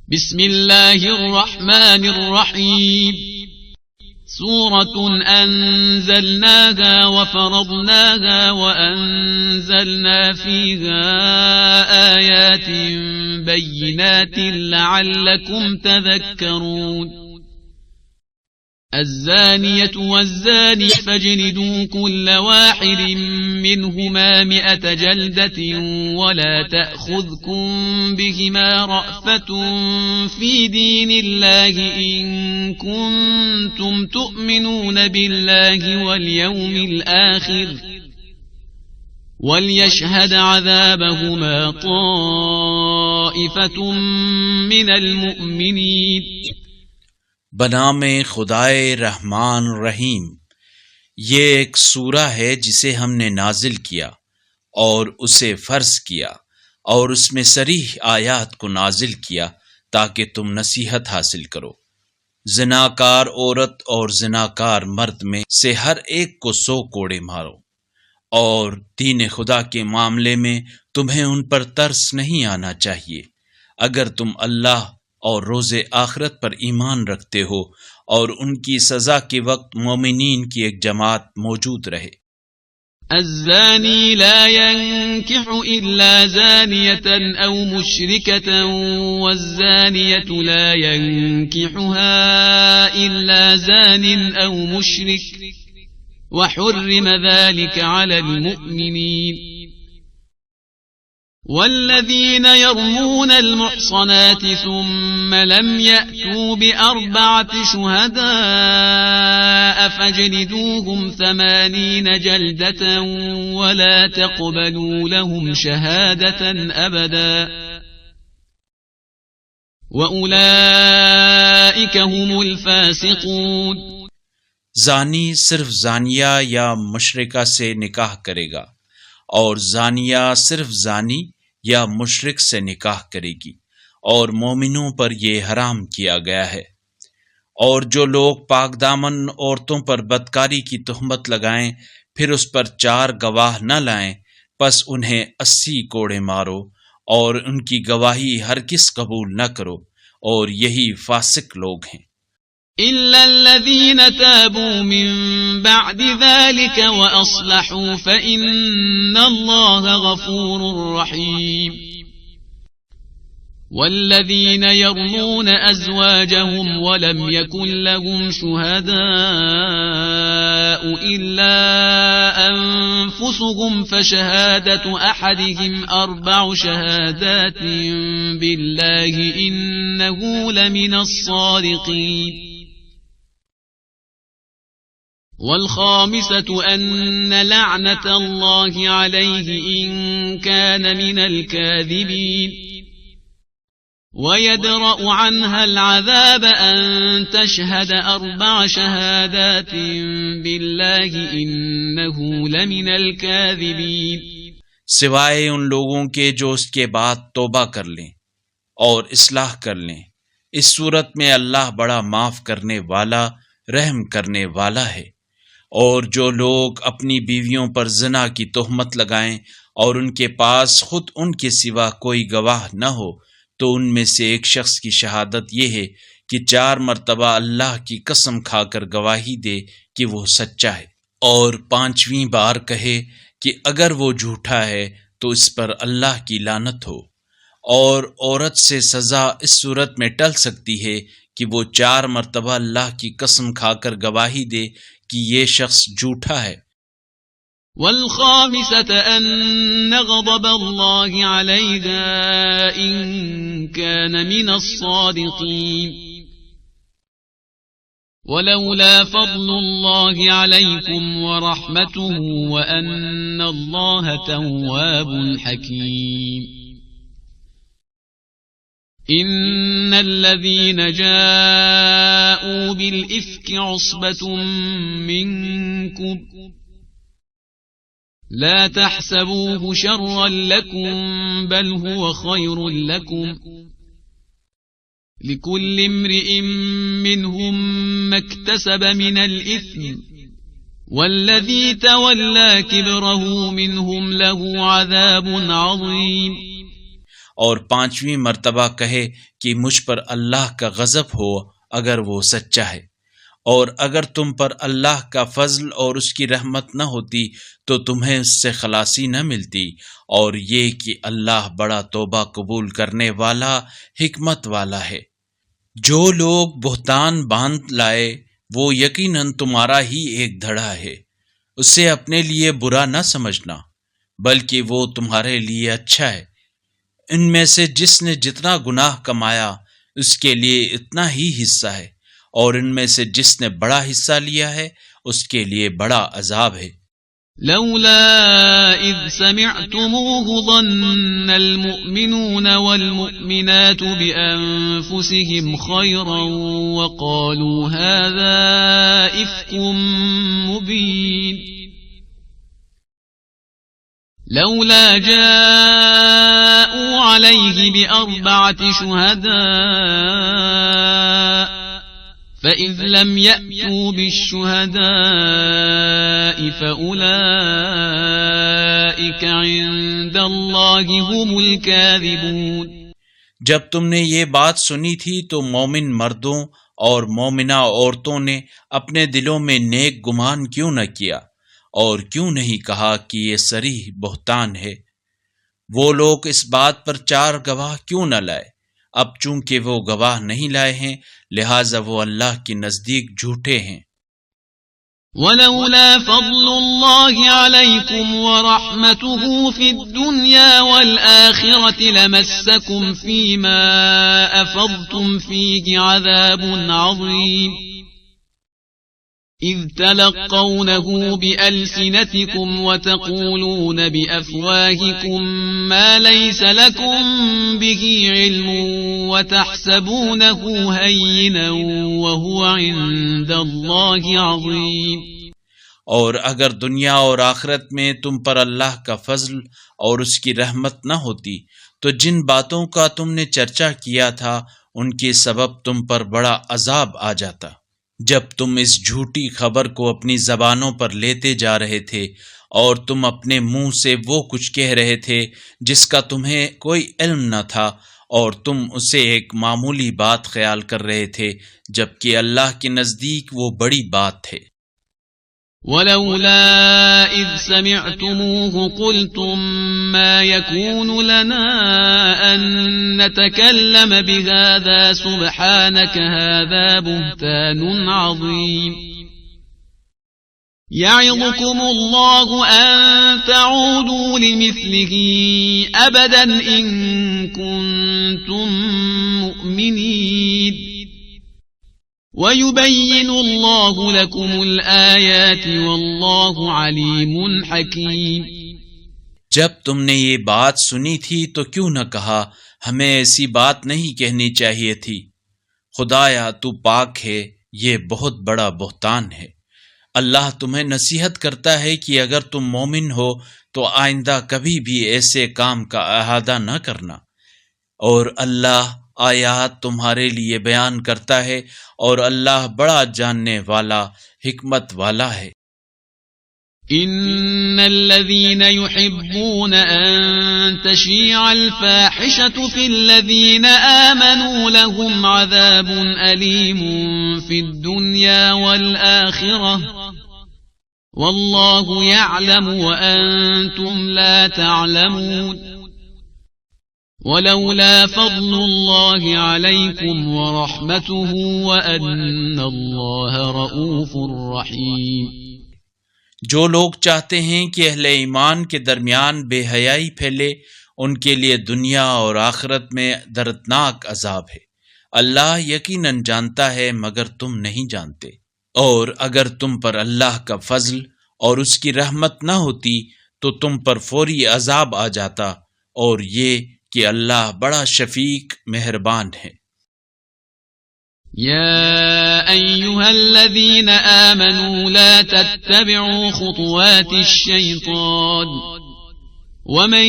بسم الله الرحمن الرحيم سورة أنزلناها وفرضناها وأنزلنا فيها آيات بينات لعلكم تذكرون الزانية والزاني فاجلدوا كل واحد منهما 100 جلدة ولا تأخذكم بهما رأفة في دين الله إن كنتم تؤمنون بالله واليوم الآخر وليشهد عذابهما طائفة من المؤمنين بنام خدائے رحمان رحیم۔ یہ ایک سورہ ہے جسے ہم نے نازل کیا اور اسے فرض کیا اور اس میں صریح آیات کو نازل کیا تاکہ تم نصیحت حاصل کرو۔ زناکار عورت اور زناکار مرد میں سے ہر ایک کو 100 کوڑے مارو، اور دین خدا کے معاملے میں تمہیں ان پر ترس نہیں آنا چاہیے اگر تم اللہ اور روز آخرت پر ایمان رکھتے ہو اور ان کی سزا کے وقت مومنین کی ایک جماعت موجود رہے۔ الزانی لا ينكح إلا زانية أو مشركة والزانية لا ينكحها إلا زان أو مشرك وحرم ذلك على المؤمنين والذين يرمون المحصنات ثم لم يأتوا ب4 شهداء فاجلدوهم 80 جلدة ولا تقبلوا لهم شهادة أبدا وأولئك هم الفاسقون۔ زانی صرف زانیہ یا مشرکہ سے نکاح کرے گا، اور زانیہ صرف زانی یا مشرک سے نکاح کرے گی، اور مومنوں پر یہ حرام کیا گیا ہے۔ اور جو لوگ پاک دامن عورتوں پر بدکاری کی تہمت لگائیں پھر اس پر 4 گواہ نہ لائیں، پس انہیں 80 کوڑے مارو اور ان کی گواہی ہرگز قبول نہ کرو، اور یہی فاسق لوگ ہیں۔ إلا الذين تابوا من بعد ذلك وأصلحوا فإن الله غفور رحيم والذين يرمون أزواجهم ولم يكن لهم شهداء إلا أنفسهم فشهادة أحدهم 4 شهادات بالله إنه لمن الصادقين والخامسة أن لعنة الله عليه إن كان من الكاذبين ويدرأ عنها العذاب أن تشهد 4 شهادات بالله إنه لمن الكاذبين، سوائے ان لوگوں کے جو اس کے بعد توبہ کر لیں اور اصلاح کر لیں۔ اس صورت میں اللہ بڑا معاف کرنے والا، رحم کرنے والا ہے۔ اور جو لوگ اپنی بیویوں پر زنا کی تہمت لگائیں اور ان کے پاس خود ان کے سوا کوئی گواہ نہ ہو، تو ان میں سے ایک شخص کی شہادت یہ ہے کہ 4 مرتبہ اللہ کی قسم کھا کر گواہی دے کہ وہ سچا ہے، اور 5ویں بار کہے کہ اگر وہ جھوٹا ہے تو اس پر اللہ کی لعنت ہو۔ اور عورت سے سزا اس صورت میں ٹل سکتی ہے کہ وہ 4 مرتبہ اللہ کی قسم کھا کر گواہی دے کہ یہ شخص جھوٹا ہے۔ والخامسة أن غضب الله عليها إن كان من الصادقين ولولا فضل الله عليكم ورحمته وأن الله تواب حكيم إن الذين جاءوا بالإفك عصبة منكم لا تحسبوه شرا لكم بل هو خير لكم لكل امرئ منهم ما اكتسب من الإثم والذي تولى كبره منهم له عذاب عظيم۔ اور 5ویں مرتبہ کہے کہ مجھ پر اللہ کا غضب ہو اگر وہ سچا ہے، اور اگر تم پر اللہ کا فضل اور اس کی رحمت نہ ہوتی تو تمہیں اس سے خلاصی نہ ملتی، اور یہ کہ اللہ بڑا توبہ قبول کرنے والا، حکمت والا ہے۔ جو لوگ بہتان باندھ لائے وہ یقیناً تمہارا ہی ایک دھڑا ہے، اسے اپنے لیے برا نہ سمجھنا بلکہ وہ تمہارے لیے اچھا ہے۔ ان میں سے جس نے جتنا گناہ کمایا اس کے لیے اتنا ہی حصہ ہے، اور ان میں سے جس نے بڑا حصہ لیا ہے اس کے لیے بڑا عذاب ہے۔ لولا اذ سمعتموه ظن المؤمنون والمؤمنات بأنفسهم خيرا وقالوا هذا إفك مبين لولا جاءوا عليه بأربعة شهداء فإذ لم يأتوا بالشهداء فأولئك عند الله هم الكاذبون۔ جب تم نے یہ بات سنی تھی تو مومن مردوں اور مومنہ عورتوں نے اپنے دلوں میں نیک گمان کیوں نہ کیا، اور کیوں نہیں کہا کہ یہ صریح بہتان ہے؟ وہ لوگ اس بات پر 4 گواہ کیوں نہ لائے؟ اب چونکہ وہ گواہ نہیں لائے ہیں لہٰذا وہ اللہ کے نزدیک جھوٹے ہیں۔ وَلَوْلَا فَضْلُ اللَّهِ عَلَيْكُمْ وَرَحْمَتُهُ فِي الدُّنْيَا وَالْآخِرَةِ لَمَسَّكُمْ فِي مَا أَفَضْتُمْ فِيهِ عَذَابٌ عَظِيمٌ إِذْ تَلَقَّوْنَهُ بِأَلْسِنَتِكُمْ وَتَقُولُونَ بِأَفْوَاهِكُمْ مَا لَيْسَ لَكُمْ بِهِ عِلْمٌ وَتَحْسَبُونَهُ هَيِّنًا وَهُوَ عِندَ اللَّهِ عَظِيمٌ۔ اور اگر دنیا اور آخرت میں تم پر اللہ کا فضل اور اس کی رحمت نہ ہوتی تو جن باتوں کا تم نے چرچا کیا تھا ان کے سبب تم پر بڑا عذاب آ جاتا، جب تم اس جھوٹی خبر کو اپنی زبانوں پر لیتے جا رہے تھے اور تم اپنے منہ سے وہ کچھ کہہ رہے تھے جس کا تمہیں کوئی علم نہ تھا، اور تم اسے ایک معمولی بات خیال کر رہے تھے جبکہ اللہ کے نزدیک وہ بڑی بات ہے۔ وَلَوْلَا إِذْ سَمِعْتُمُوهُ قُلْتُم مَّا يَكُونُ لَنَا أَن نَّتَكَلَّمَ بِهَذَا سُبْحَانَكَ هَذَا بُهْتَانٌ عَظِيمٌ يَعِظُكُمُ اللَّهُ أَن تَعُودُوا لِمِثْلِهِ أَبَدًا إِن كُنتُم مُّؤْمِنِينَ وَيُبَيِّنُ اللَّهُ لَكُمُ الْآيَاتِ وَاللَّهُ عَلِيمٌ حَكِيمٌ۔ جب تم نے یہ بات سنی تھی تو کیوں نہ کہا ہمیں ایسی بات نہیں کہنی چاہیے تھی؟ خدایا تو پاک ہے، یہ بہت بڑا بہتان ہے۔ اللہ تمہیں نصیحت کرتا ہے کہ اگر تم مومن ہو تو آئندہ کبھی بھی ایسے کام کا احاطہ نہ کرنا، اور اللہ آیات تمہارے لیے بیان کرتا ہے، اور اللہ بڑا جاننے والا، حکمت والا ہے۔ ان الذين يحبون ان تشيع الفاحشة في الذين آمنوا لهم عذاب أليم في الدنيا والآخرة والله يعلم وأنتم لا تعلمون ولولا فضل الله عليكم ورحمته وأن الله رؤوف رحيم۔ جو لوگ چاہتے ہیں کہ اہل ایمان کے درمیان بے حیائی پھیلے ان کے لیے دنیا اور آخرت میں دردناک عذاب ہے۔ اللہ یقیناً جانتا ہے مگر تم نہیں جانتے، اور اگر تم پر اللہ کا فضل اور اس کی رحمت نہ ہوتی تو تم پر فوری عذاب آ جاتا، اور یہ کہ اللہ بڑا شفیق مہربان ہے۔ يا أيها الذين آمنوا لا تتبعوا خطوات الشيطان ومن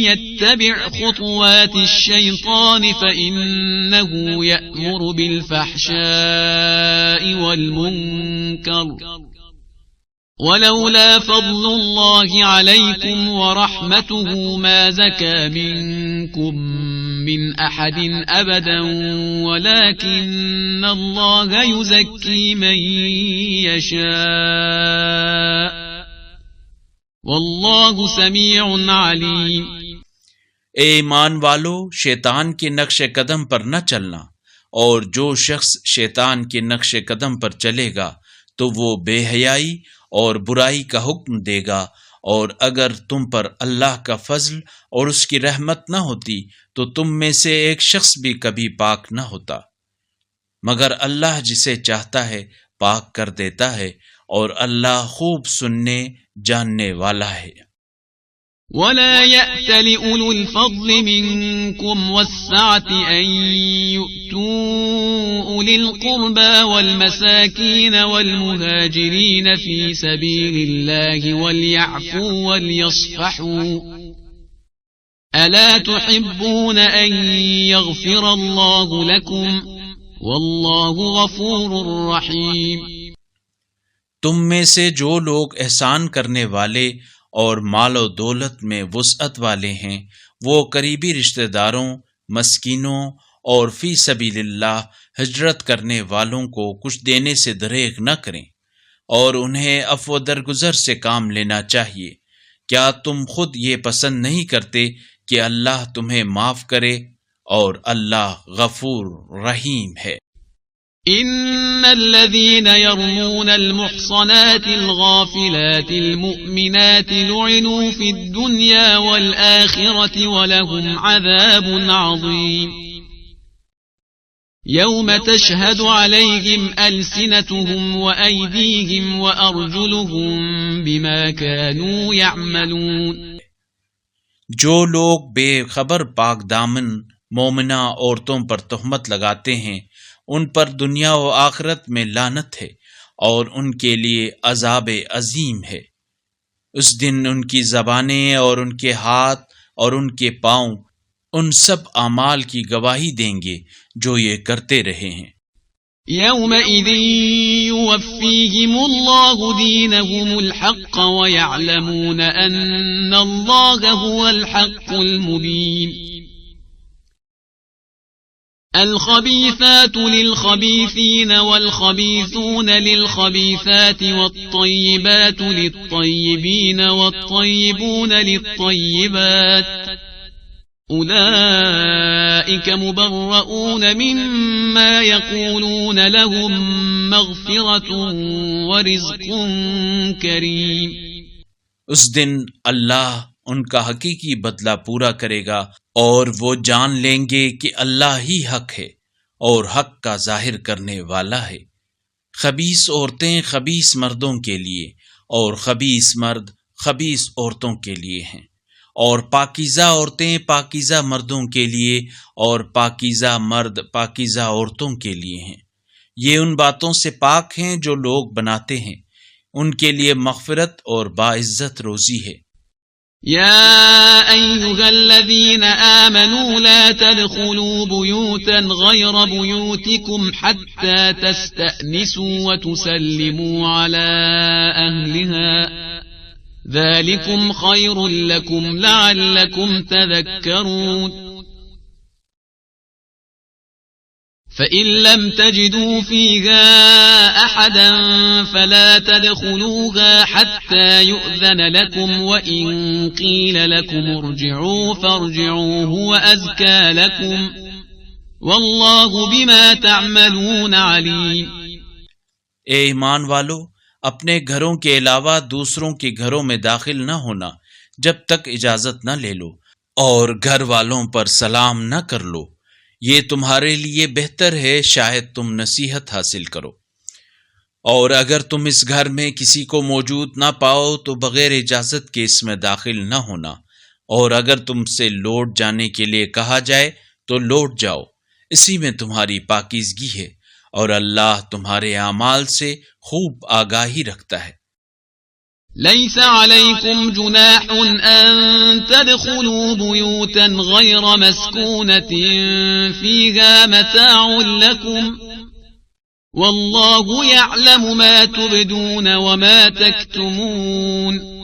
يتبع خطوات الشيطان فإنه يأمر بالفحشاء والمنكر ولولا فضل الله عليكم ورحمته ما زكى منكم من أحد أبدا ولكن الله يزكي من يشاء والله سميع عليم۔ اے ایمان والو، شیطان کے نقش قدم پر نہ چلنا، اور جو شخص شیطان کے نقش قدم پر چلے گا تو وہ بے حیائی اور برائی کا حکم دے گا، اور اگر تم پر اللہ کا فضل اور اس کی رحمت نہ ہوتی تو تم میں سے ایک شخص بھی کبھی پاک نہ ہوتا، مگر اللہ جسے چاہتا ہے پاک کر دیتا ہے، اور اللہ خوب سننے جاننے والا ہے۔ ولا يأتل أولو الفضل منكم والسعة أن يؤتوا أولي القربى والمساكين والمهاجرين في سبيل الله وليعفوا وليصفحوا ألا تحبون أن يغفر الله لكم والله غفور رحيم۔ تم میں سے جو لوگ احسان کرنے والے اور مال و دولت میں وسعت والے ہیں وہ قریبی رشتہ داروں، مسکینوں اور فی سبیل اللہ ہجرت کرنے والوں کو کچھ دینے سے دریغ نہ کریں، اور انہیں عفو و درگزر سے کام لینا چاہیے۔ کیا تم خود یہ پسند نہیں کرتے کہ اللہ تمہیں معاف کرے، اور اللہ غفور رحیم ہے۔ إن الذين يرمون المحصنات الغافلات المؤمنات لعنوا في الدنيا والآخرة ولهم عذاب عظيم يوم تشهد عليهم ألسنتهم وأيديهم وأرجلهم بما كانوا يعملون۔ جو لوگ بے خبر پاک دامن مومنہ عورتوں پر تہمت لگاتے ہیں ان پر دنیا و آخرت میں لعنت ہے، اور ان کے لیے عذاب عظیم ہے۔ اس دن ان کی زبانیں اور ان کے ہاتھ اور ان کے پاؤں ان سب اعمال کی گواہی دیں گے جو یہ کرتے رہے ہیں۔ يومئذ يوفيهم الله دينهم الحق ويعلمون أن الله هو الحق المبين۔ الخبيثات للخبيثين والخبيثون للخبيثات والطيبات للطيبين والطيبون للطيبات أولئك مبرؤون مما يقولون لهم مغفرة ورزق كريم۔ اس دن اللہ ان کا حقیقی بدلہ پورا کرے گا، اور وہ جان لیں گے کہ اللہ ہی حق ہے اور حق کا ظاہر کرنے والا ہے۔ خبیث عورتیں خبیث مردوں کے لیے، اور خبیث مرد خبیث عورتوں کے لیے ہیں، اور پاکیزہ عورتیں پاکیزہ مردوں کے لیے، اور پاکیزہ مرد پاکیزہ عورتوں کے لیے ہیں۔ یہ ان باتوں سے پاک ہیں جو لوگ بناتے ہیں، ان کے لیے مغفرت اور باعزت روزی ہے۔ يا أيها الذين آمنوا لا تدخلوا بيوتا غير بيوتكم حتى تستأنسوا وتسلموا على أهلها ذلكم خير لكم لعلكم تذكرون۔ فإن لم تجدوا فيها أحدا فلا تدخلوها حتى يؤذن لكم وإن قيل لكم ارجعوا فارجعوا هو أزكى لكم والله بما تعملون عليم۔ اے ایمان والو، اپنے گھروں کے علاوہ دوسروں کے گھروں میں داخل نہ ہونا جب تک اجازت نہ لے لو، اور گھر والوں پر سلام نہ کر لو، یہ تمہارے لیے بہتر ہے، شاید تم نصیحت حاصل کرو۔ اور اگر تم اس گھر میں کسی کو موجود نہ پاؤ تو بغیر اجازت کے اس میں داخل نہ ہونا، اور اگر تم سے لوٹ جانے کے لیے کہا جائے تو لوٹ جاؤ، اسی میں تمہاری پاکیزگی ہے، اور اللہ تمہارے اعمال سے خوب آگاہی رکھتا ہے۔ ليس عليكم جناح أن تدخلوا بيوتا غير مسكونة فيها متاع لكم والله يعلم ما تبدون وما تكتمون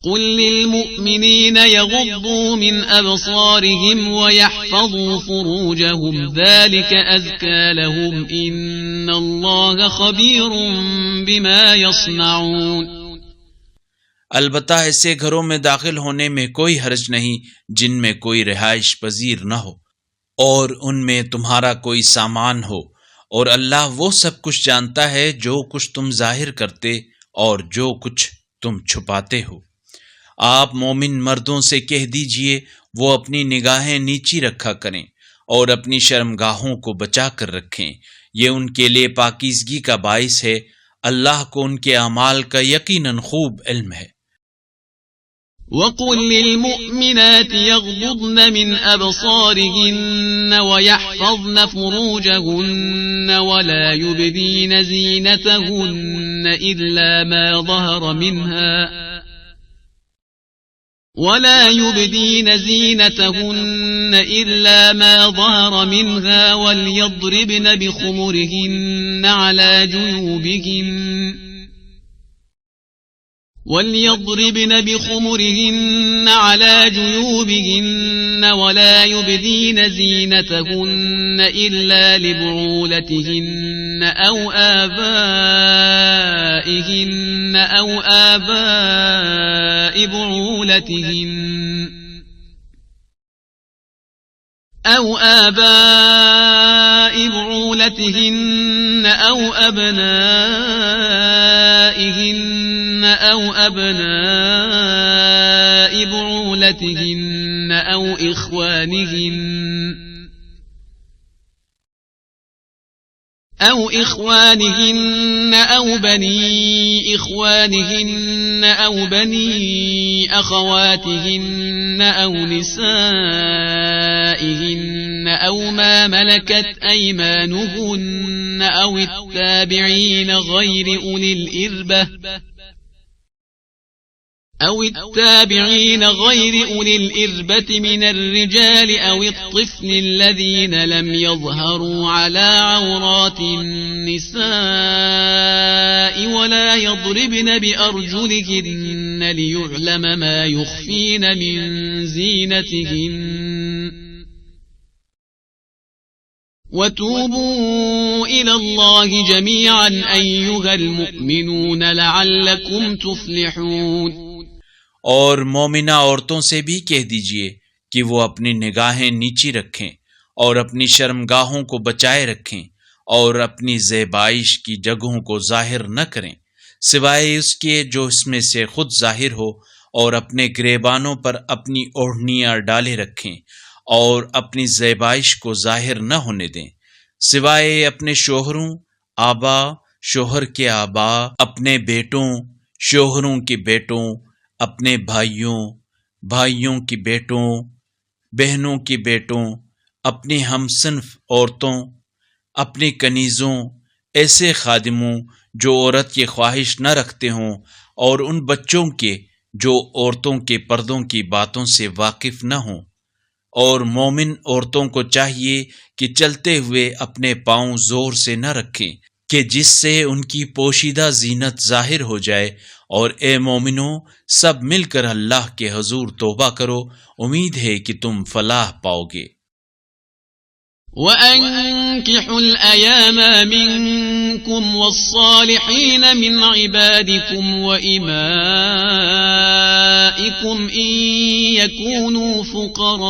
قل للمؤمنين يغضوا من أبصارهم ويحفظوا فروجهم ذلك أزكى لهم إن الله خبير بما يصنعون. البتہ ایسے گھروں میں داخل ہونے میں کوئی حرج نہیں جن میں کوئی رہائش پذیر نہ ہو اور ان میں تمہارا کوئی سامان ہو، اور اللہ وہ سب کچھ جانتا ہے جو کچھ تم ظاہر کرتے اور جو کچھ تم چھپاتے ہو. آپ مومن مردوں سے کہہ دیجئے وہ اپنی نگاہیں نیچی رکھا کریں اور اپنی شرمگاہوں کو بچا کر رکھیں، یہ ان کے لیے پاکیزگی کا باعث ہے. اللہ کو ان کے اعمال کا یقیناً خوب علم ہے. وَقُلْ لِلْمُؤْمِنَاتِ يَغْضُضْنَ مِنْ أَبْصَارِهِنَّ وَيَحْفَظْنَ فُرُوجَهُنَّ وَلَا يُبْدِينَ زِينَتَهُنَّ إِلَّا مَا ظَهَرَ مِنْهَا وَلْيَضْرِبْنَ بِخُمُرِهِنَّ على جيوبهن ولا يبدين زينتهن إلا لبعولتهن أو آباء بعولتهن أو أبنائهن أو أبناء بعولتهن أو إخوانهن أو بني إخوانهن أو بني أخواتهن أو نسائهن أو ما ملكت أيمانهن أو التابعين غير أولي الإربة من الرجال أو الطفل الذين لم يظهروا على عورات النساء ولا يضربن بأرجلهن ليعلم ما يخفين من زينتهن وتوبوا إلى الله جميعا أيها المؤمنون لعلكم تفلحون. اور مومنہ عورتوں سے بھی کہہ دیجئے کہ وہ اپنی نگاہیں نیچی رکھیں اور اپنی شرمگاہوں کو بچائے رکھیں اور اپنی زیبائش کی جگہوں کو ظاہر نہ کریں سوائے اس کے جو اس میں سے خود ظاہر ہو، اور اپنے گریبانوں پر اپنی اوڑھنیاں ڈالے رکھیں اور اپنی زیبائش کو ظاہر نہ ہونے دیں سوائے اپنے شوہروں، آبا، شوہر کے آبا، اپنے بیٹوں، شوہروں کے بیٹوں، اپنے بھائیوں، بھائیوں کی بیٹوں، بہنوں کی بیٹوں، اپنی ہمصنف عورتوں، اپنی کنیزوں، ایسے خادموں جو عورت کی خواہش نہ رکھتے ہوں، اور ان بچوں کے جو عورتوں کے پردوں کی باتوں سے واقف نہ ہوں. اور مومن عورتوں کو چاہیے کہ چلتے ہوئے اپنے پاؤں زور سے نہ رکھیں کہ جس سے ان کی پوشیدہ زینت ظاہر ہو جائے. اور اے مومنوں، سب مل کر اللہ کے حضور توبہ کرو، امید ہے کہ تم فلاح پاؤ گے. وَأَنكِحُوا الْأَيَامَ مِنكُمْ وَالصَّالِحِينَ مِنْ عِبَادِكُمْ وَإِمَائِكُمْ إِنْ يَكُونُوا فُقَرَاءَ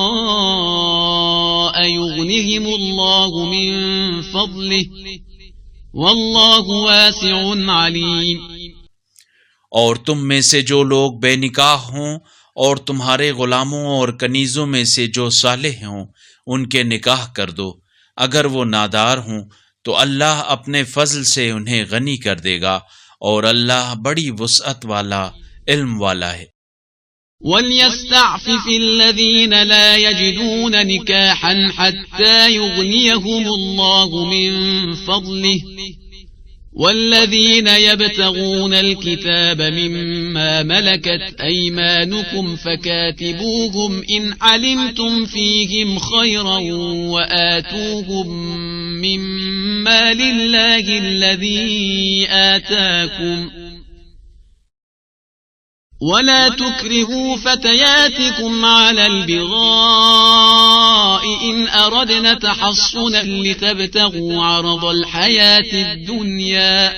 يُغْنِهِمُ اللَّهُ مِنْ فَضْلِهِ وَاللَّهُ وَاسِعٌ عَلِيمٌ. اور تم میں سے جو لوگ بے نکاح ہوں اور تمہارے غلاموں اور کنیزوں میں سے جو صالح ہوں ان کے نکاح کر دو، اگر وہ نادار ہوں تو اللہ اپنے فضل سے انہیں غنی کر دے گا، اور اللہ بڑی وسعت والا، علم والا ہے. وَلْيَسْتَعْفِفِ الَّذِينَ لَا يَجِدُونَ نِكَاحًا حَتَّى يُغْنِيَهُمُ اللَّهُ مِنْ فَضْلِهِ والذين يبتغون الكتاب مما ملكت أيمانكم فكاتبوهم إن علمتم فيهم خيرا وآتوهم مما لله الذي آتاكم ولا تكرهوا فتياتكم على البغاء إن أردنا تحصنا لتبتغوا عرض الحياة الدنيا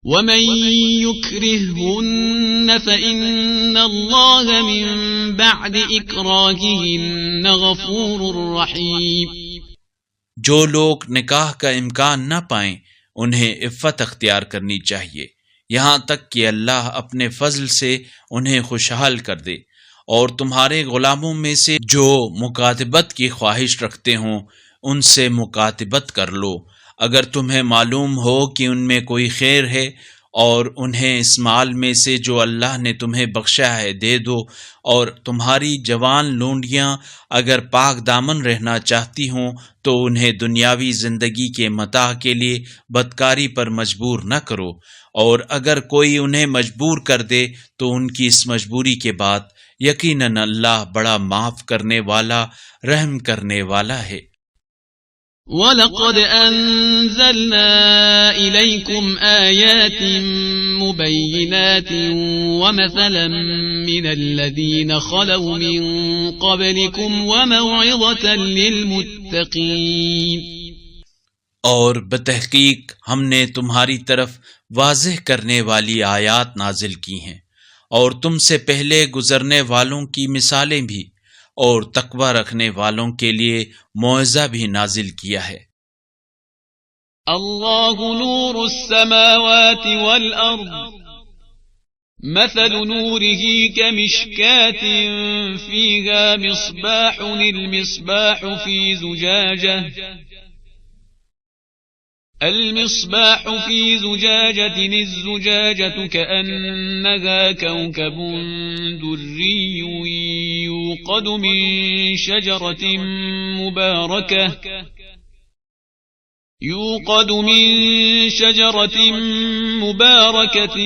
ومن يكرههن فإن الله من بعد إكراههن غفور رحيم. جو لوگ نکاح کا امکان نہ پائیں انہیں عفت اختیار کرنی چاہیے یہاں تک کہ اللہ اپنے فضل سے انہیں خوشحال کر دے، اور تمہارے غلاموں میں سے جو مکاتبت کی خواہش رکھتے ہوں ان سے مکاتبت کر لو اگر تمہیں معلوم ہو کہ ان میں کوئی خیر ہے، اور انہیں اس مال میں سے جو اللہ نے تمہیں بخشا ہے دے دو، اور تمہاری جوان لونڈیاں اگر پاک دامن رہنا چاہتی ہوں تو انہیں دنیاوی زندگی کے متاع کے لیے بدکاری پر مجبور نہ کرو، اور اگر کوئی انہیں مجبور کر دے تو ان کی اس مجبوری کے بعد یقیناً اللہ بڑا معاف کرنے والا رحم کرنے والا ہے۔ وَلَقَدْ أَنزَلْنَا إِلَيْكُمْ آيَاتٍ مُبَيِّنَاتٍ وَمَثَلًا مِّنَ الَّذِينَ خَلَوْا مِن قَبْلِكُمْ وَمَوْعِظَةً لِّلْمُتَّقِينَ۔ اور بتحقیق ہم نے تمہاری طرف واضح کرنے والی آیات نازل کی ہیں، اور تم سے پہلے گزرنے والوں کی مثالیں بھی، اور تقوی رکھنے والوں کے لیے موعظہ بھی نازل کیا ہے۔ اللہ نور السماوات والارض مثل نوره كمشكاة فيها مصباح المصباح في زجاجة الزجاجة كأنها كوكب دري يوقد من شجرة مباركة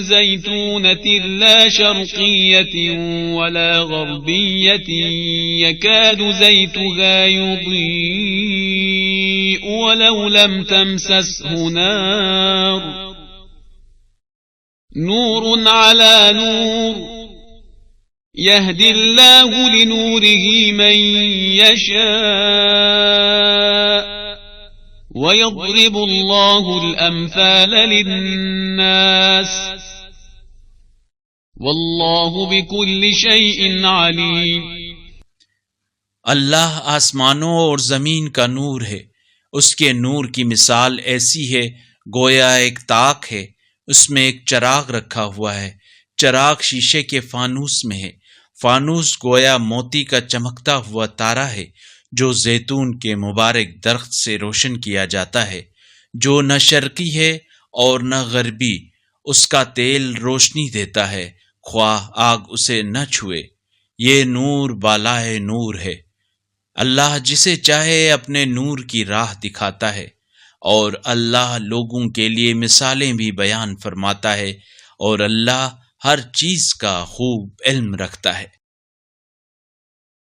زيتونة لا شرقية ولا غربية يكاد زيتها يضيء ولو لم تمسسه نور على نور يهدي الله لنوره من يشاء وَيَضْرِبُ اللَّهُ الْأَمْثَالَ لِلنَّاسِ وَاللَّهُ بِكُلِّ شَيْءٍ عَلِيمٌ۔ اللہ آسمانوں اور زمین کا نور ہے، اس کے نور کی مثال ایسی ہے گویا ایک طاق ہے، اس میں ایک چراغ رکھا ہوا ہے، چراغ شیشے کے فانوس میں ہے، فانوس گویا موتی کا چمکتا ہوا تارا ہے جو زیتون کے مبارک درخت سے روشن کیا جاتا ہے، جو نہ شرقی ہے اور نہ غربی، اس کا تیل روشنی دیتا ہے خواہ آگ اسے نہ چھوئے، یہ نور بالائے نور ہے۔ اللہ جسے چاہے اپنے نور کی راہ دکھاتا ہے، اور اللہ لوگوں کے لیے مثالیں بھی بیان فرماتا ہے، اور اللہ ہر چیز کا خوب علم رکھتا ہے۔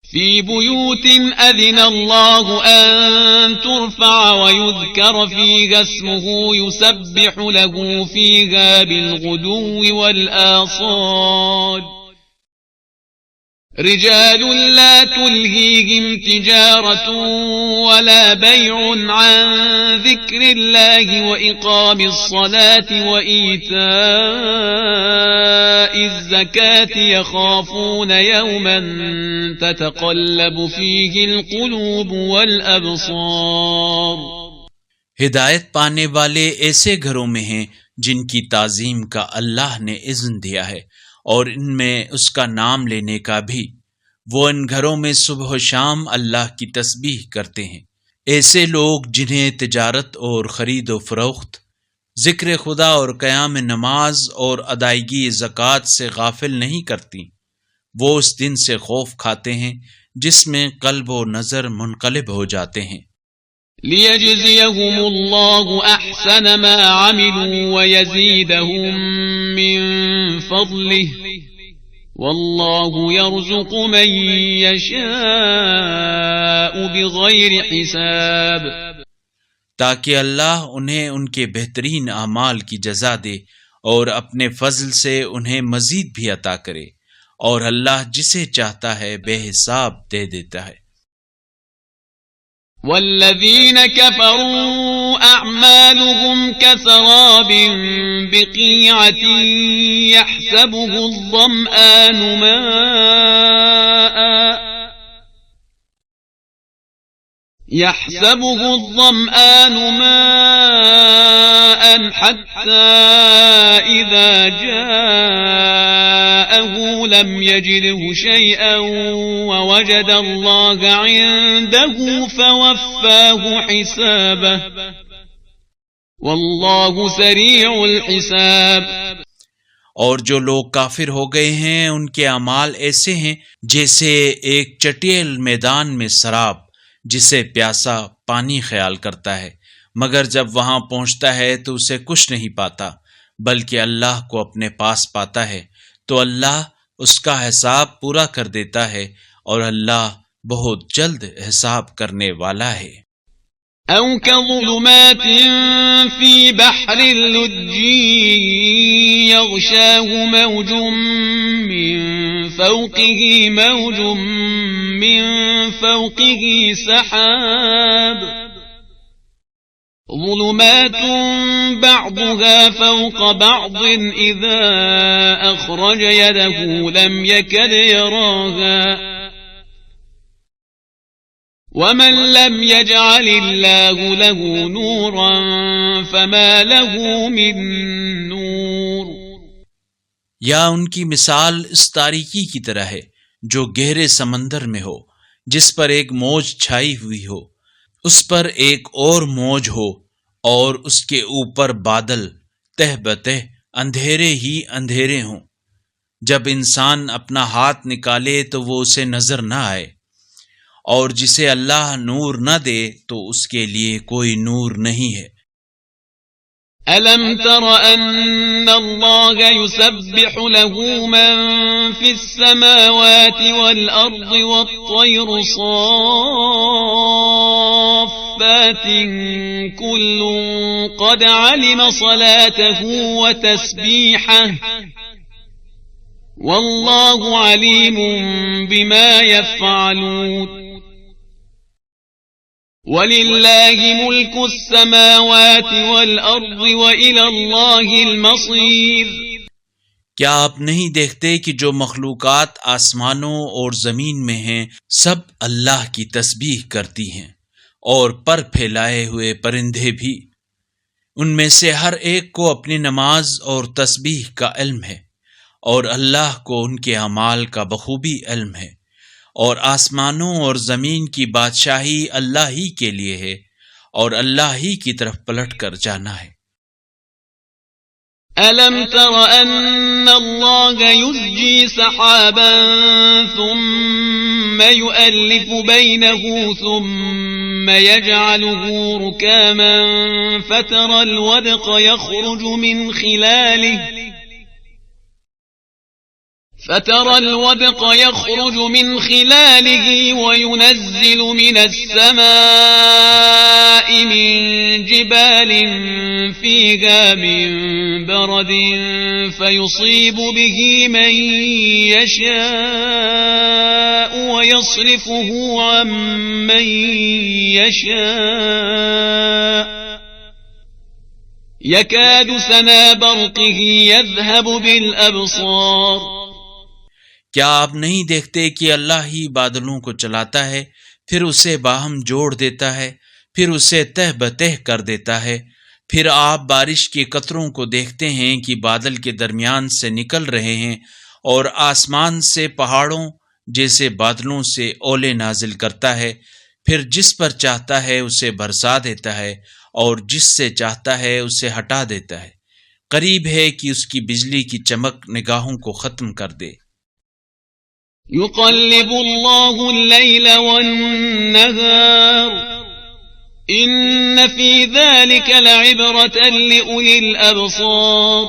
في بيوت أذن الله أن ترفع ويذكر فيها اسمه يسبح له فيها بالغدو والآصال رجال لا تلهيهم تجارة ولا بيع عن ذكر الله وإقام الصلاة وإيتاء الزكاة يخافون يوما تتقلب فيه القلوب والأبصار۔ ہدایت پانے والے ایسے گھروں میں ہیں جن کی تعظیم کا اللہ نے اذن دیا ہے، اور ان میں اس کا نام لینے کا بھی، وہ ان گھروں میں صبح و شام اللہ کی تسبیح کرتے ہیں۔ ایسے لوگ جنہیں تجارت اور خرید و فروخت، ذکر خدا اور قیام نماز اور ادائیگی زکوٰۃ سے غافل نہیں کرتی، وہ اس دن سے خوف کھاتے ہیں جس میں قلب و نظر منقلب ہو جاتے ہیں۔ ليجزيهم الله أحسن ما عملوا ويزيدهم من فضله والله يرزق من يشاء بغير حساب، تاکہ اللہ انہیں ان کے بہترین اعمال کی جزا دے اور اپنے فضل سے انہیں مزید بھی عطا کرے، اور اللہ جسے چاہتا ہے بے حساب دے دیتا ہے۔ والذین کفروا اعمالهم كسراب بقیعة يحسبه الظمآن ماء حتى إذا جاءه لم يجده شيئا ووجد الله عنده فوفاه حسابه والله سريع الحساب۔ اور جو لوگ کافر ہو گئے ہیں ان کے اعمال ایسے ہیں جیسے ایک چٹیل میدان میں سراب جسے پیاسا پانی خیال کرتا ہے، مگر جب وہاں پہنچتا ہے تو اسے کچھ نہیں پاتا بلکہ اللہ کو اپنے پاس پاتا ہے، تو اللہ اس کا حساب پورا کر دیتا ہے اور اللہ بہت جلد حساب کرنے والا ہے۔ او كظلمات في بحر اللجي يغشاه موج من فوقه موج من فوقه سحاب ظلمات بعضها فوق بعض إذا أخرج يده لم يكد يراها ومن لم يجعل الله له نورا فما له من نور۔ یا ان کی مثال اس تاریکی کی طرح ہے جو گہرے سمندر میں ہو، جس پر ایک موج چھائی ہوئی ہو، اس پر ایک اور موج ہو اور اس کے اوپر بادل تہ بتہ اندھیرے ہی اندھیرے ہوں۔ جب انسان اپنا ہاتھ نکالے تو وہ اسے نظر نہ آئے، اور جسے اللہ نور نہ دے تو اس کے لیے کوئی نور نہیں ہے۔ أَلَمْ تَرَ أَنَّ اللَّهَ يُسَبِّحُ لَهُ مَن فِي السَّمَاوَاتِ وَالْأَرْضِ وَالطَّيْرُ صَافَّاتٍ كُلٌّ قَدْ عَلِمَ صَلَاتَهُ وَتَسْبِيحَهُ وَاللَّهُ عَلِيمٌ بِمَا يَفْعَلُونَ۔ وَلِلَّهِ مُلْكُ السَّمَاوَاتِ وَالْأَرْضِ وَإِلَى اللَّهِ الْمَصِيرُ۔ کیا آپ نہیں دیکھتے کہ جو مخلوقات آسمانوں اور زمین میں ہیں سب اللہ کی تسبیح کرتی ہیں، اور پر پھیلائے ہوئے پرندے بھی، ان میں سے ہر ایک کو اپنی نماز اور تسبیح کا علم ہے، اور اللہ کو ان کے اعمال کا بخوبی علم ہے، اور آسمانوں اور زمین کی بادشاہی اللہ ہی کے لیے ہے، اور اللہ ہی کی طرف پلٹ کر جانا ہے۔ أَلَمْ تَرَ أَنَّ اللَّهَ يُزْجِي سَحَابًا ثُمَّ يُؤَلِّفُ بَيْنَهُ ثُمَّ يَجْعَلُهُ رُكَامًا فَتَرَى الْوَدْقَ يخرج من خلاله وينزل من السماء من جبال فيها من برد فيصيب به من يشاء ويصرفه عن من يشاء يكاد سنا برقه يذهب بالأبصار۔ کیا آپ نہیں دیکھتے کہ اللہ ہی بادلوں کو چلاتا ہے، پھر اسے باہم جوڑ دیتا ہے، پھر اسے تہ بتہ کر دیتا ہے، پھر آپ بارش کے قطروں کو دیکھتے ہیں کہ بادل کے درمیان سے نکل رہے ہیں، اور آسمان سے پہاڑوں جیسے بادلوں سے اولے نازل کرتا ہے، پھر جس پر چاہتا ہے اسے برسا دیتا ہے، اور جس سے چاہتا ہے اسے ہٹا دیتا ہے۔ قریب ہے کہ اس کی بجلی کی چمک نگاہوں کو ختم کر دے۔ يقلب الله الليل والنهار إن في ذلك لعبرة لأولي الأبصار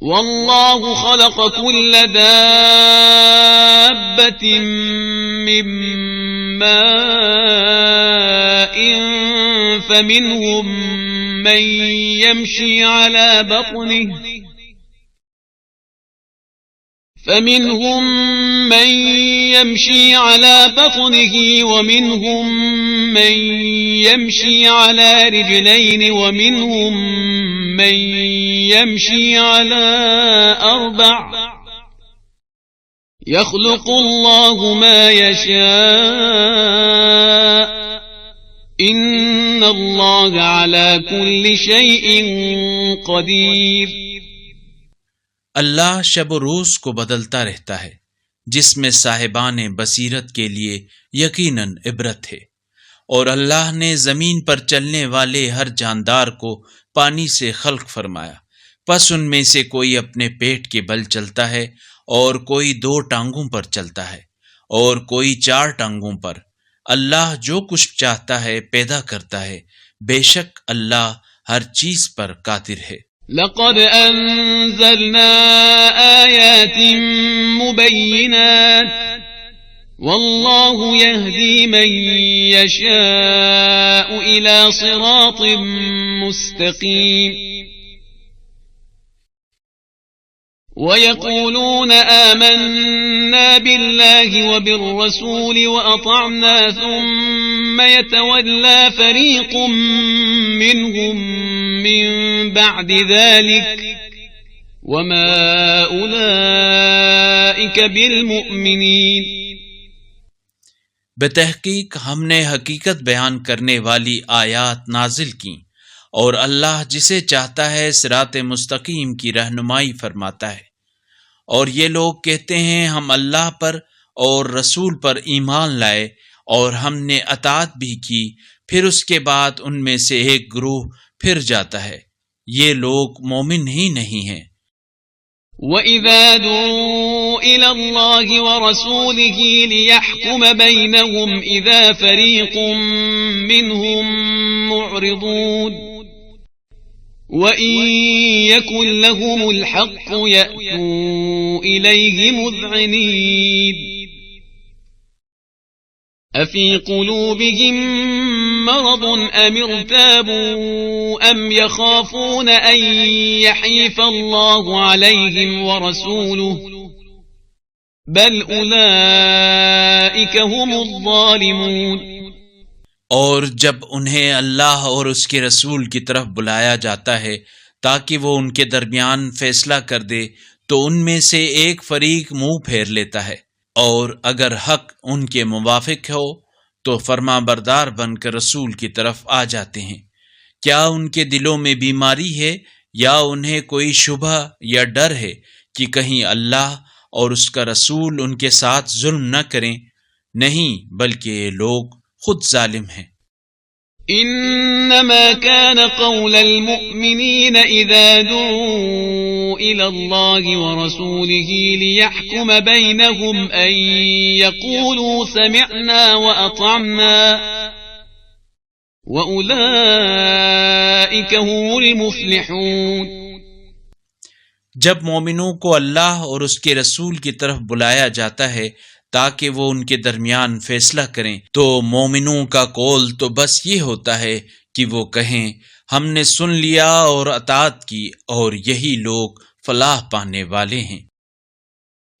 والله خلق كل دابة من ماء فمنهم من يمشي على بطنه ومنهم من يمشي على رجلين ومنهم من يمشي على 4 يخلق الله ما يشاء إن الله على كل شيء قدير. اللہ شب و روز کو بدلتا رہتا ہے، جس میں صاحبان بصیرت کے لیے یقیناً عبرت ہے، اور اللہ نے زمین پر چلنے والے ہر جاندار کو پانی سے خلق فرمایا، پس ان میں سے کوئی اپنے پیٹ کے بل چلتا ہے اور کوئی 2 ٹانگوں پر چلتا ہے اور کوئی 4 ٹانگوں پر. اللہ جو کچھ چاہتا ہے پیدا کرتا ہے، بے شک اللہ ہر چیز پر قادر ہے. لقد انزلنا آیات مبینات واللہ یہدی من یشاء الى صراط مستقیم. وَيَقُولُونَ آمَنَّا بِاللَّهِ وَبِالرَّسُولِ وَأَطَعْنَا ثُمَّ يَتَوَلَّى فَرِيقٌ مِّنْهُمْ مِّن بَعْدِ ذَلِكَ وَمَا أُولَئِكَ بِالْمُؤْمِنِينَ. بتحقیق ہم نے حقیقت بیان کرنے والی آیات نازل کی، اور اللہ جسے چاہتا ہے صراط مستقیم کی رہنمائی فرماتا ہے. اور یہ لوگ کہتے ہیں ہم اللہ پر اور رسول پر ایمان لائے اور ہم نے اطاعت بھی کی، پھر اس کے بعد ان میں سے ایک گروہ پھر جاتا ہے، یہ لوگ مومن ہی نہیں ہیں. وَإِذَا دُعُوا إِلَى اللَّهِ وَرَسُولِهِ لِيَحْكُمَ بَيْنَهُمْ إِذَا فَرِيقٌ مِّنْهُمْ مُعْرِضُونَ وَإِن يَكُن لَّهُمُ الْحَقُّ يَأْتُوا إِلَيْهِ مُذْعِنِينَ. أَفِي قُلُوبِهِم مَّرَضٌ أَمِ ارْتَابُوا أَمْ يَخَافُونَ أَن يَحِيفَ اللَّهُ عَلَيْهِمْ وَرَسُولُهُ بَلْ أُولَئِكَ هُمُ الظَّالِمُونَ. اور جب انہیں اللہ اور اس کے رسول کی طرف بلایا جاتا ہے تاکہ وہ ان کے درمیان فیصلہ کر دے، تو ان میں سے ایک فریق منہ پھیر لیتا ہے، اور اگر حق ان کے موافق ہو تو فرما بردار بن کر رسول کی طرف آ جاتے ہیں. کیا ان کے دلوں میں بیماری ہے یا انہیں کوئی شبہ یا ڈر ہے کہ کہیں اللہ اور اس کا رسول ان کے ساتھ ظلم نہ کریں؟ نہیں، بلکہ یہ لوگ خود ظالم ہیں. انما كان قول المؤمنين اذا دعوا الى الله ورسوله ليحكم بينهم ان يقولوا سمعنا واطعنا واولئك هم المفلحون. جب مومنوں کو اللہ اور اس کے رسول کی طرف بلایا جاتا ہے تاکہ وہ ان کے درمیان فیصلہ کریں، تو مومنوں کا قول تو بس یہ ہوتا ہے کہ وہ کہیں ہم نے سن لیا اور اطاعت کی، اور یہی لوگ فلاح پانے والے ہیں.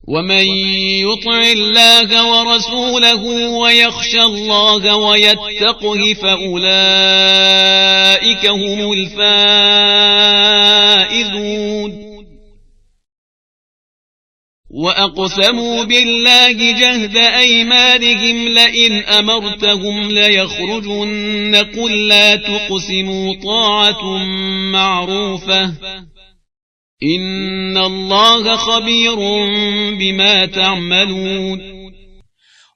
وَمَن يُطِعِ اللَّهَ وَرَسُولَهُ وَيَخْشَ اللَّهَ وَيَتَّقْهِ فَأُولَئِكَ هُمُ الْفَائِزُونَ. وَأَقْسَمُوا بِاللَّهِ جَهْدَ أَيْمَانِهِمْ لَئِنْ أَمَرْتَهُمْ لَيَخْرُجُنَّ قُل لَّا تُقْسِمُوا طَاعَةٌ مَّعْرُوفَةٌ إِنَّ اللَّهَ خَبِيرٌ بِمَا تَعْمَلُونَ.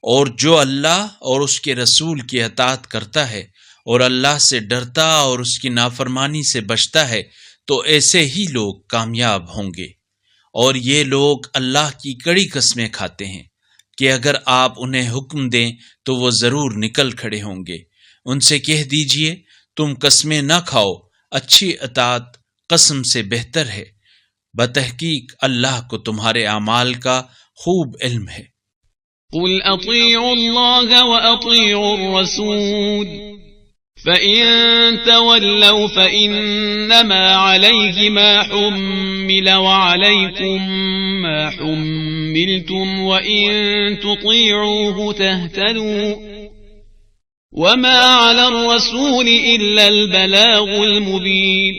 اور جو اللہ اور اس کے رسول کی اطاعت کرتا ہے اور اللہ سے ڈرتا اور اس کی نافرمانی سے بچتا ہے، تو ایسے ہی لوگ کامیاب ہوں گے. اور یہ لوگ اللہ کی کڑی قسمیں کھاتے ہیں کہ اگر آپ انہیں حکم دیں تو وہ ضرور نکل کھڑے ہوں گے. ان سے کہہ دیجئے تم قسمیں نہ کھاؤ، اچھی اطاعت قسم سے بہتر ہے، بتحقیق اللہ کو تمہارے اعمال کا خوب علم ہے۔ قل اطیعوا اللہ واطیعوا الرسول فإن تولوا فإنما عليه ما حمل وعليكم ما حملتم وإن تطيعوه تهتدوا وما على الرسول إلا البلاغ المبين۔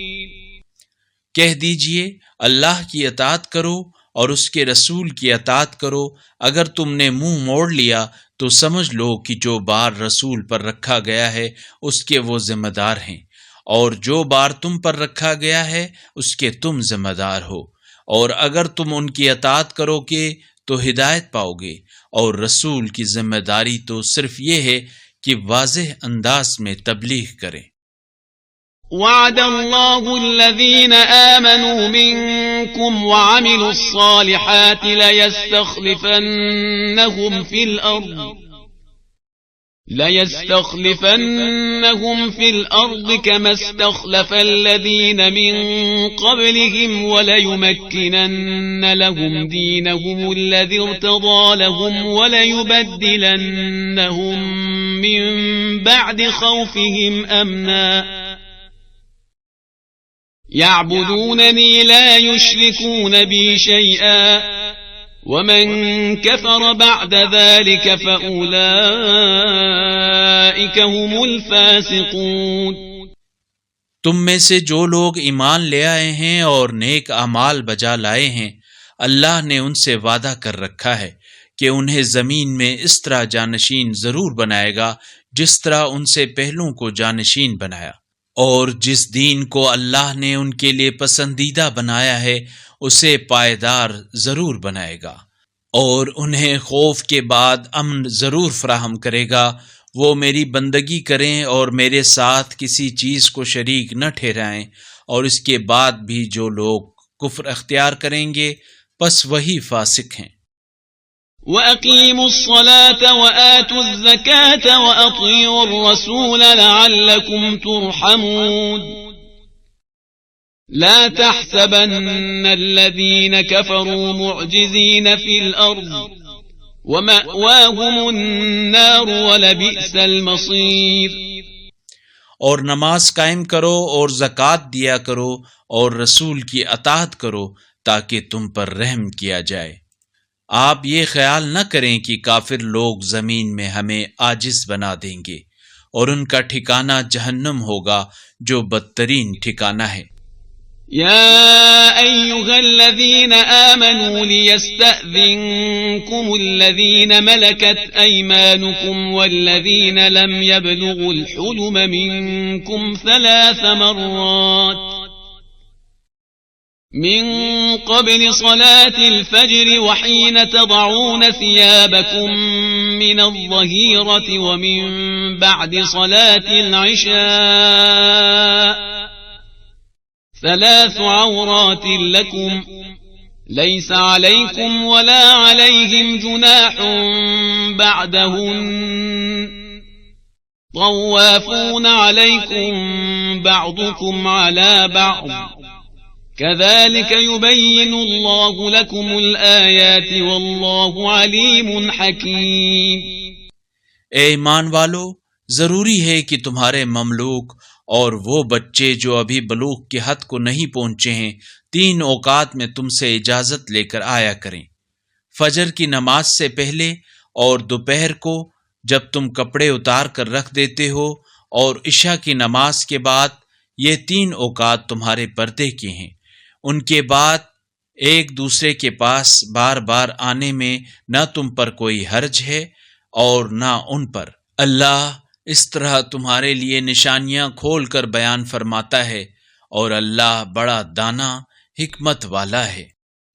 کہہ دیجئے اللہ کی اطاعت کرو اور اس کے رسول کی اطاعت کرو، اگر تم نے منہ موڑ لیا تو سمجھ لو کہ جو بار رسول پر رکھا گیا ہے اس کے وہ ذمہ دار ہیں، اور جو بار تم پر رکھا گیا ہے اس کے تم ذمہ دار ہو، اور اگر تم ان کی اطاعت کرو گے تو ہدایت پاؤ گے، اور رسول کی ذمہ داری تو صرف یہ ہے کہ واضح انداز میں تبلیغ کریں۔ وعد الله الذين آمنوا منكم وعملوا الصالحات ليستخلفنهم في الأرض كما استخلف الذين من قبلهم وليمكنن لهم دينهم الذي ارتضى لهم وليبدلنهم من بعد خوفهم أمنا يعبدونني لا يشركون بي شيئا ومن كفر بعد ذلك فأولئك هم الفاسقون۔ تم میں سے جو لوگ ایمان لے آئے ہیں اور نیک اعمال بجا لائے ہیں، اللہ نے ان سے وعدہ کر رکھا ہے کہ انہیں زمین میں اس طرح جانشین ضرور بنائے گا جس طرح ان سے پہلوں کو جانشین بنایا، اور جس دین کو اللہ نے ان کے لیے پسندیدہ بنایا ہے اسے پائیدار ضرور بنائے گا، اور انہیں خوف کے بعد امن ضرور فراہم کرے گا۔ وہ میری بندگی کریں اور میرے ساتھ کسی چیز کو شریک نہ ٹھہرائیں، اور اس کے بعد بھی جو لوگ کفر اختیار کریں گے پس وہی فاسق ہیں۔ وَأَقِيمُوا الصَّلَاةَ وَآتُوا الزَّكَاةَ وَأَطِيعُوا الرَّسُولَ لَعَلَّكُمْ تُرْحَمُونَ۔ لا تحسبن الذين كفروا معجزين في الأرض ومأواهم النار ولبئس المصير۔ اور نماز قائم کرو اور زکوٰۃ دیا کرو اور رسول کی اطاعت کرو تاکہ تم پر رحم کیا جائے۔ آپ یہ خیال نہ کریں کہ کافر لوگ زمین میں ہمیں عاجز بنا دیں گے، اور ان کا ٹھکانہ جہنم ہوگا جو بدترین ٹھکانہ ہے۔ يا أيها الذين آمنوا ليستأذنكم الذين ملكت أيمانكم والذين لم يبلغوا الحلم منكم 3 مرات من قبل صلاة الفجر وحين تضعون ثيابكم من الظهيرة ومن بعد صلاة العشاء 3 عورات لكم ليس عليكم ولا عليهم جناح بعدهن طوافون عليكم بعضكم على بعض كذلك يبين الله لكم الآيات والله عليم حكيم۔ اے ایمان والو، ضروری ہے کہ تمہارے مملوک اور وہ بچے جو ابھی بلوغ کی حد کو نہیں پہنچے ہیں 3 اوقات میں تم سے اجازت لے کر آیا کریں، فجر کی نماز سے پہلے اور دوپہر کو جب تم کپڑے اتار کر رکھ دیتے ہو، اور عشاء کی نماز کے بعد۔ یہ 3 اوقات تمہارے پردے کے ہیں۔ ان کے بعد ایک دوسرے کے پاس بار بار آنے میں نہ تم پر کوئی حرج ہے اور نہ ان پر۔ اللہ اس طرح تمہارے لیے نشانیاں کھول کر بیان فرماتا ہے، اور اللہ بڑا دانا حکمت والا ہے۔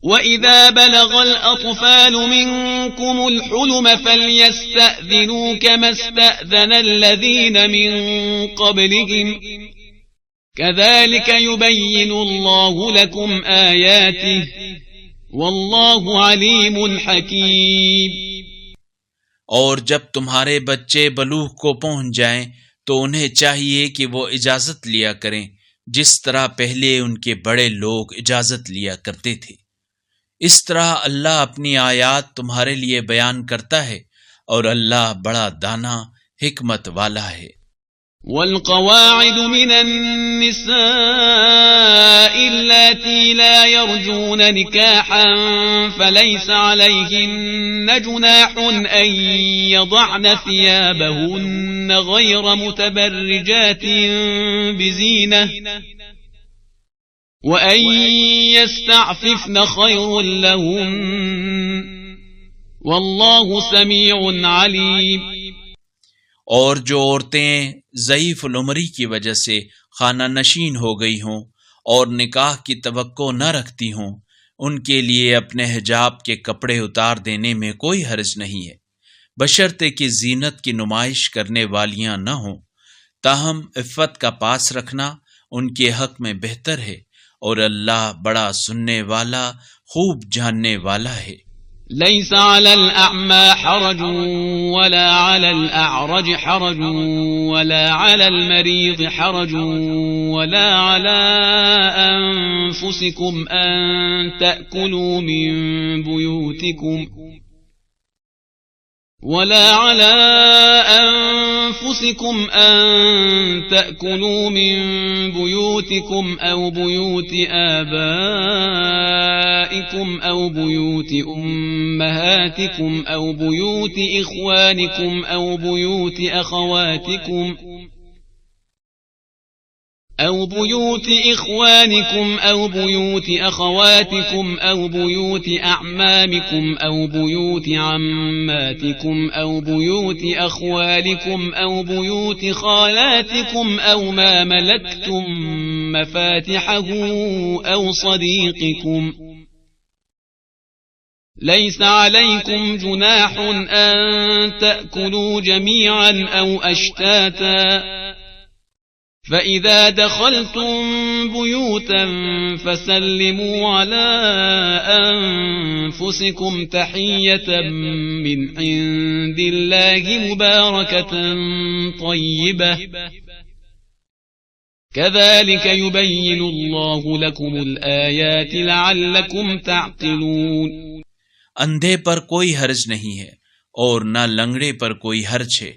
وَإِذَا بَلَغَ الْأَطْفَالُ مِنكُمُ الْحُلُمَ فَلْيَسْتَأْذِنُوا كَمَا اسْتَأْذَنَ الَّذِينَ مِن قَبْلِهِمْ كَذَلِكَ يُبَيِّنُ اللَّهُ لَكُمْ آيَاتِهِ وَاللَّهُ عَلِيمٌ حَكِيمٌ۔ اور جب تمہارے بچے بلوغ کو پہنچ جائیں تو انہیں چاہیے کہ وہ اجازت لیا کریں جس طرح پہلے ان کے بڑے لوگ اجازت لیا کرتے تھے۔ اس طرح اللہ اپنی آیات تمہارے لیے بیان کرتا ہے، اور اللہ بڑا دانا حکمت والا ہے۔ والقواعد من النساء اللاتي لا يرجون نكاحا فليس عليهن جناح أن يضعن ثيابهن غير متبرجات بزينة وأن يستعففن خير لهن والله سميع عليم۔ اور جو عورتیں ضعیف العمری کی وجہ سے خانہ نشین ہو گئی ہوں اور نکاح کی توقع نہ رکھتی ہوں، ان کے لیے اپنے حجاب کے کپڑے اتار دینے میں کوئی حرج نہیں ہے، بشرطے کہ زینت کی نمائش کرنے والیاں نہ ہوں۔ تاہم عفت کا پاس رکھنا ان کے حق میں بہتر ہے، اور اللہ بڑا سننے والا، خوب جاننے والا ہے۔ ليس على الأعمى حرج ولا على الأعرج حرج ولا على المريض حرج ولا على أنفسكم أن تأكلوا من بيوتكم أو بيوت آبائكم أو بيوت أمهاتكم أو بيوت إخوانكم أو بيوت أخواتكم أو بيوت أعمامكم أو بيوت عماتكم أو بيوت أخوالكم أو بيوت خالاتكم أو ما ملكتم مفاتحه أو صديقكم ليس عليكم جناح أن تأكلوا جميعا أو أشتاتا فإذا دخلتم بيوتا فسلموا على أنفسكم تحية من عند الله مباركة طيبة كذلك يبين الله لكم الآيات لعلكم تعقلون۔ اندھے پر کوئی حرج نہیں ہے، اور نہ لنگڑے پر کوئی حرج ہے،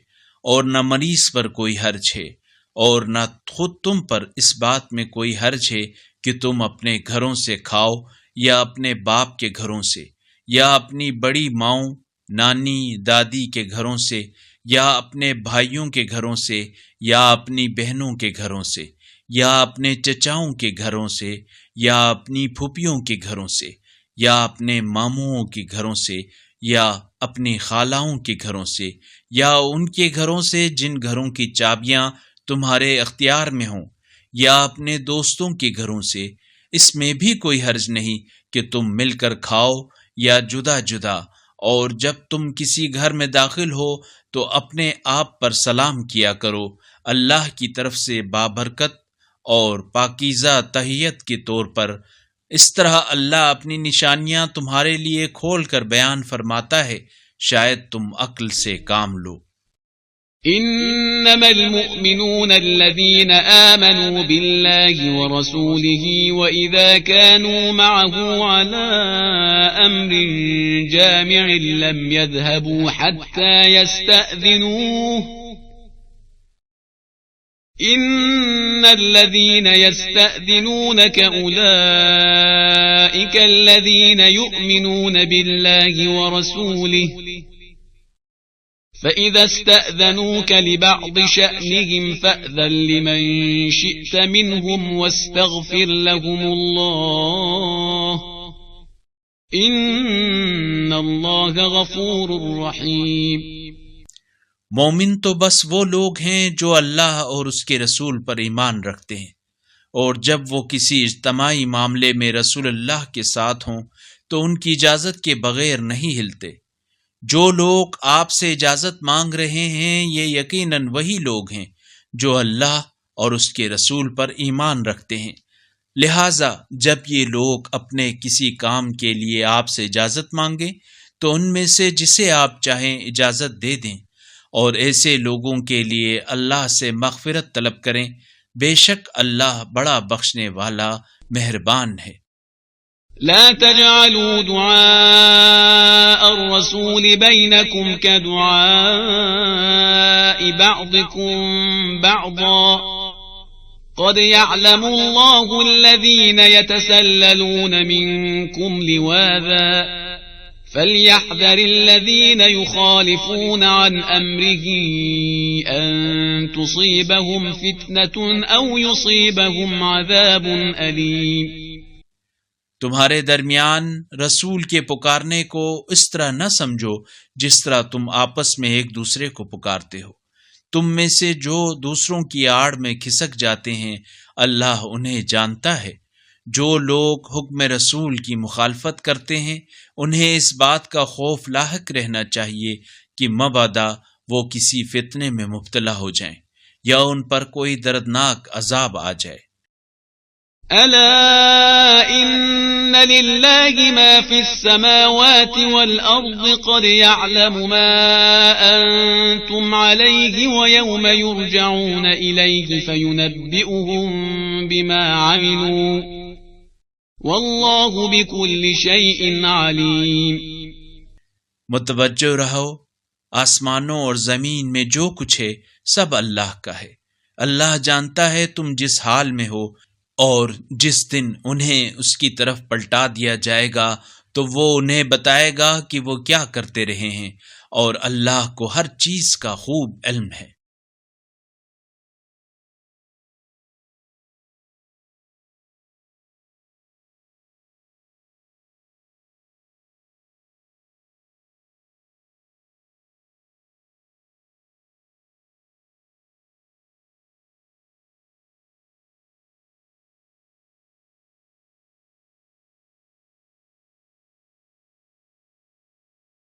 اور نہ مریض پر کوئی حرج ہے، اور نہ خود تم پر اس بات میں کوئی حرج ہے کہ تم اپنے گھروں سے کھاؤ، یا اپنے باپ کے گھروں سے، یا اپنی بڑی ماؤں، نانی، دادی کے گھروں سے، یا اپنے بھائیوں کے گھروں سے، یا اپنی بہنوں کے گھروں سے، یا اپنے چچاؤں کے گھروں سے، یا اپنی پھوپھیوں کے گھروں سے، یا اپنے ماموں کے گھروں سے، یا اپنی خالاؤں کے گھروں سے، یا ان کے گھروں سے جن گھروں کی چابیاں تمہارے اختیار میں ہوں، یا اپنے دوستوں کے گھروں سے۔ اس میں بھی کوئی حرج نہیں کہ تم مل کر کھاؤ یا جدا جدا، اور جب تم کسی گھر میں داخل ہو تو اپنے آپ پر سلام کیا کرو، اللہ کی طرف سے بابرکت اور پاکیزہ تحیت کے طور پر۔ اس طرح اللہ اپنی نشانیاں تمہارے لیے کھول کر بیان فرماتا ہے، شاید تم عقل سے کام لو۔ انما المؤمنون الذين آمنوا بالله ورسوله واذا كانوا معه على امر جامع لم يذهبوا حتى يستأذنوه ان الذين يستأذنونك اولئك الذين يؤمنون بالله ورسوله فإذا استأذنوك لبعض شأنهم فأذن لمن شئت منهم واستغفر لهم الله إن الله غفور رحيم۔ مومن تو بس وہ لوگ ہیں جو اللہ اور اس کے رسول پر ایمان رکھتے ہیں، اور جب وہ کسی اجتماعی معاملے میں رسول اللہ کے ساتھ ہوں تو ان کی اجازت کے بغیر نہیں ہلتے۔ جو لوگ آپ سے اجازت مانگ رہے ہیں یہ یقیناً وہی لوگ ہیں جو اللہ اور اس کے رسول پر ایمان رکھتے ہیں، لہٰذا جب یہ لوگ اپنے کسی کام کے لیے آپ سے اجازت مانگیں تو ان میں سے جسے آپ چاہیں اجازت دے دیں، اور ایسے لوگوں کے لیے اللہ سے مغفرت طلب کریں، بے شک اللہ بڑا بخشنے والا مہربان ہے۔ لا تجعلوا دعاء الرسول بينكم كدعاء بعضكم بعضا قد يعلم الله الذين يتسللون منكم لواذا فليحذر الذين يخالفون عن أمره أن تصيبهم فتنة أو يصيبهم عذاب أليم۔ تمہارے درمیان رسول کے پکارنے کو اس طرح نہ سمجھو جس طرح تم آپس میں ایک دوسرے کو پکارتے ہو۔ تم میں سے جو دوسروں کی آڑ میں کھسک جاتے ہیں اللہ انہیں جانتا ہے۔ جو لوگ حکم رسول کی مخالفت کرتے ہیں انہیں اس بات کا خوف لاحق رہنا چاہیے کہ مبادا وہ کسی فتنے میں مبتلا ہو جائیں یا ان پر کوئی دردناک عذاب آ جائے۔ ألا إن لله ما في السماوات والأرض قد يعلم ما أنتم عليه ويوم يرجعون إليه فينبئهم بما عملوا والله بكل شيء عليم۔ متوجہ رہو، آسمانوں اور زمین میں جو کچھ ہے سب اللہ کا ہے۔ اللہ جانتا ہے تم جس حال میں ہو، اور جس دن انہیں اس کی طرف پلٹا دیا جائے گا تو وہ انہیں بتائے گا کہ وہ کیا کرتے رہے ہیں، اور اللہ کو ہر چیز کا خوب علم ہے۔